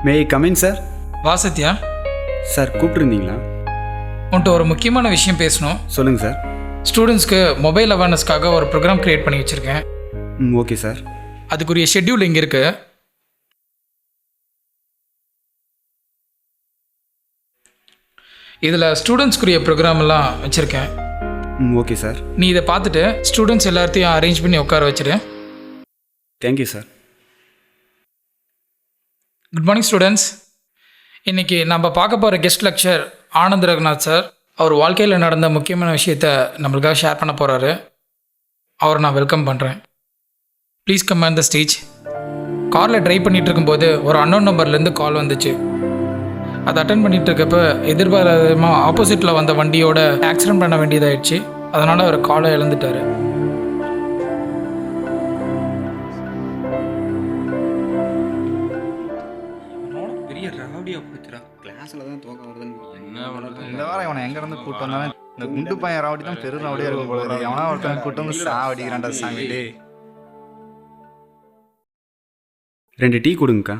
May I come in sir? வா Sathya. Sir கூப்பிட்டுருந்தீங்களா? உன்ட்ட ஒரு முக்கியமான விஷயம் பேசணும். சொல்லுங்கள் சார். ஸ்டூடெண்ட்ஸ்க்கு மொபைல் அவேர்னஸ்க்காக ஒரு ப்ரோக்ராம் க்ரியேட் பண்ணி வச்சுருக்கேன். Okay sir. அதுக்குரிய ஷெட்யூல் இங்கே இருக்குது. இதில் ஸ்டூடெண்ட்ஸ்க்குரிய ப்ரோக்ராமெல்லாம் வச்சுருக்கேன். Okay sir. நீ இதை பார்த்துட்டு ஸ்டூடெண்ட்ஸ் எல்லாத்தையும் அரேஞ்ச் பண்ணி உட்கார வச்சுரு. Thank you sir. Good morning students. இன்றைக்கி நம்ம பார்க்க போகிற guest lecture Anand Raghunath sir. அவர் வாழ்க்கையில் நடந்த முக்கியமான விஷயத்த நம்மளுக்காக ஷேர் பண்ண போகிறாரு. அவரை நான் வெல்கம் பண்ணுறேன். Please come on the stage. காரில் ட்ரைவ் பண்ணிகிட்டு இருக்கும்போது ஒரு அன்னோன் நம்பர்லேருந்து கால் வந்துச்சு. அதை அட்டன் பண்ணிகிட்டு இருக்கப்போ எதிர்பாராதமாக ஆப்போசிட்டில் வந்த வண்டியோட ஆக்சிடென்ட் பண்ண வேண்டியதாகிடுச்சு. அதனால் அவர் காலை இழந்துட்டார். இந்த வாரம் இவனை எங்க இருந்து கூட்டு வந்தாலும் இந்த குண்டு பையன் ராவடி தான் பெரு ராவடியா இருக்கும் போல இருக்கு. எவனா ஒருத்தன் கூட்டு வந்து சாவடிக்கிறான்டா சாமி. டே 2 டீ கொடுங்கக்கா.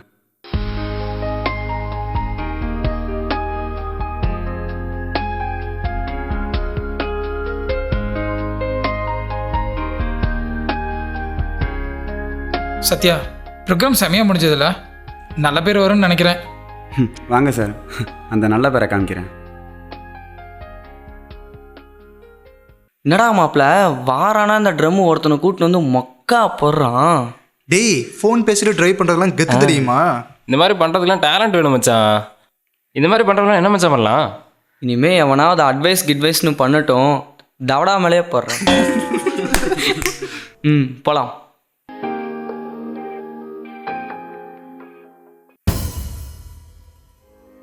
சத்யா, ப்ரோக்ராம் செமையாக முடிஞ்சதில்ல? நல்ல பேர் வரும்னு நினைக்கிறேன். வாங்க சார், அந்த நல்ல பேரை காமிக்கிறேன். என்னடா மாப்பிள்ள வாரானா இந்த ட்ரம் ஒருத்தனை கூட்டின்னு வந்து மொக்கா போடுறான். டேய், ஃபோன் பேசிட்டு டிரைவ் பண்றதெல்லாம் கெத்து தெரியுமா? இந்த மாதிரி பண்ணுறதுலாம் டேலண்ட் வேணும் மச்சான். இந்த மாதிரி பண்ணுறதுலாம் என்ன மச்சான் பண்ணலாம்? இனிமே எவனாவது கிட்வைஸ்னு பண்ணட்டும், தவடா மேலேயே போடுறான். போலாம்.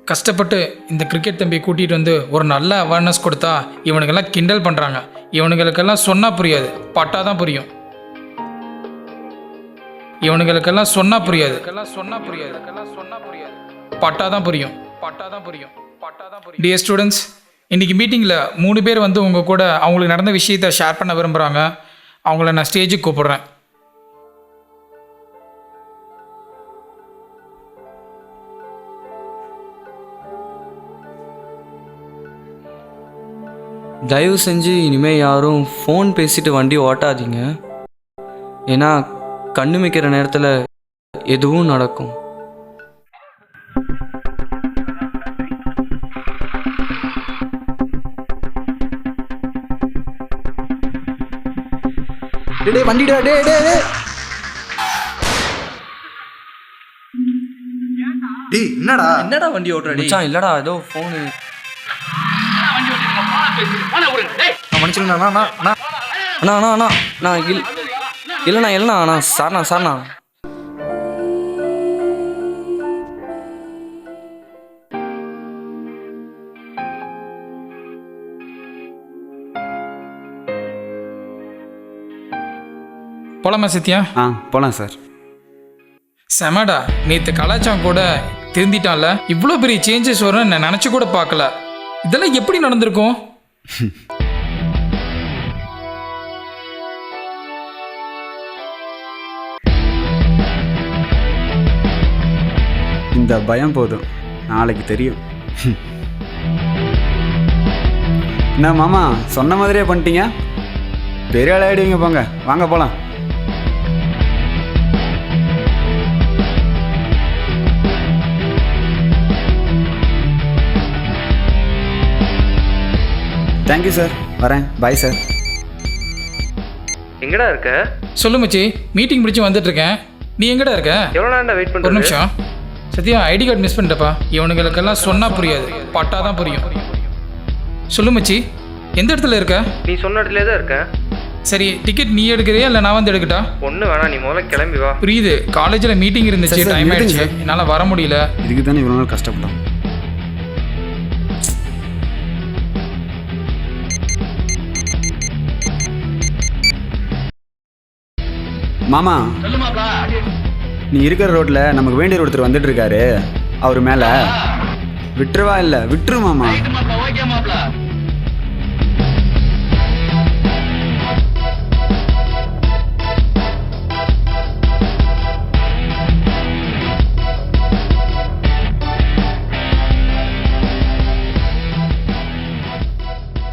கஷ்டப்பட்டு இந்த கிரிக்கெட் தம்பியை கூட்டிகிட்டு வந்து ஒரு நல்ல அவேர்னஸ் கொடுத்தா இவனுக்கெல்லாம் கிண்டல் பண்ணுறாங்க. இவனுங்களுக்கெல்லாம் சொன்னால் புரியாது, பட்டாதான் தான் புரியும். இவனுங்களுக்கெல்லாம் சொன்னால் புரியாது, பட்டாதான் புரியும். டியர் ஸ்டூடெண்ட்ஸ், இன்றைக்கி மீட்டிங்கில் 3 பேர் வந்து உங்கள் கூட அவங்களுக்கு நடந்த விஷயத்தை ஷேர் பண்ண விரும்புகிறாங்க. அவங்கள நான் ஸ்டேஜுக்கு கூப்பிட்றேன். தயவு செஞ்சு இனிமேல் யாரும் ஃபோன் பேசிட்டு வண்டி ஓட்டாதீங்க. ஏன்னா கண்ணு மிக்கிற நேரத்தில் எதுவும் நடக்கும். டேய் வண்டிடா. டேய் டேய் டேய் டேய் என்னடா வண்டி ஓட்டுறடி? மச்சான் இல்லடா, ஏதோ ஃபோனு. மனுஷன் அண்ணா இல்லைண்ணா அண்ணா சார்ண்ணா. போலாமா சத்யா? போகலாம் சார். செமடா, நேற்று கலாச்சாரம் கூட திருந்திட்டான்ல. இவ்வளோ பெரிய சேஞ்சஸ் வரும்னு நான் நினச்சி கூட பார்க்கல. இதெல்லாம் எப்படி நடந்திருக்கும்? இந்த பயம் போதும், நாளைக்கு தெரியும். என்ன மாமா, சொன்ன மாதிரியே பண்ணிட்டீங்க. பெரிய ஆள் ஆகிடுவீங்க. போங்க, வாங்க போகலாம். தேங்க்யூ சார், வரேன். Bye sir. எங்கடா இருக்க? சொல்லு மச்சி, மீட்டிங் முடிச்சு வந்துட்டுருக்கேன். நீ எங்கடா இருக்க? எவ்வளோ நேரம் வெயிட் பண்ணுற? ஒரு நிமிஷம். சத்யா, ஐடி கார்டு மிஸ் பண்ணிட்டப்பா. இவனுங்களுக்கெல்லாம் சொன்னால் புரியாது, பட்டாதான் புரியும். சொல்லு மச்சி, எந்த இடத்துல இருக்க? நீ சொன்ன இடத்துல தான் இருக்க. சரி, டிக்கெட் நீ எடுக்கிறியா இல்லை நான் வந்து எடுக்கட்டா? ஒன்று வேணாம், நீ முதல்ல கிளம்பி வா. புரியுது, காலேஜில் மீட்டிங் இருந்துச்சு, சார், டைம் ஆயிடுச்சு, சார். என்னால் வர முடியல. இதுக்கு தானே இவ்வளோ நாள் கஷ்டப்பட்டோம். மாமா, நீ இருக்கிற ரோட்ல நமக்கு வேண்டிய ஒருத்தர் வந்துட்டு இருக்காரு. அவர் மேல விட்டுருவா? இல்லை விட்டுரு மாமா.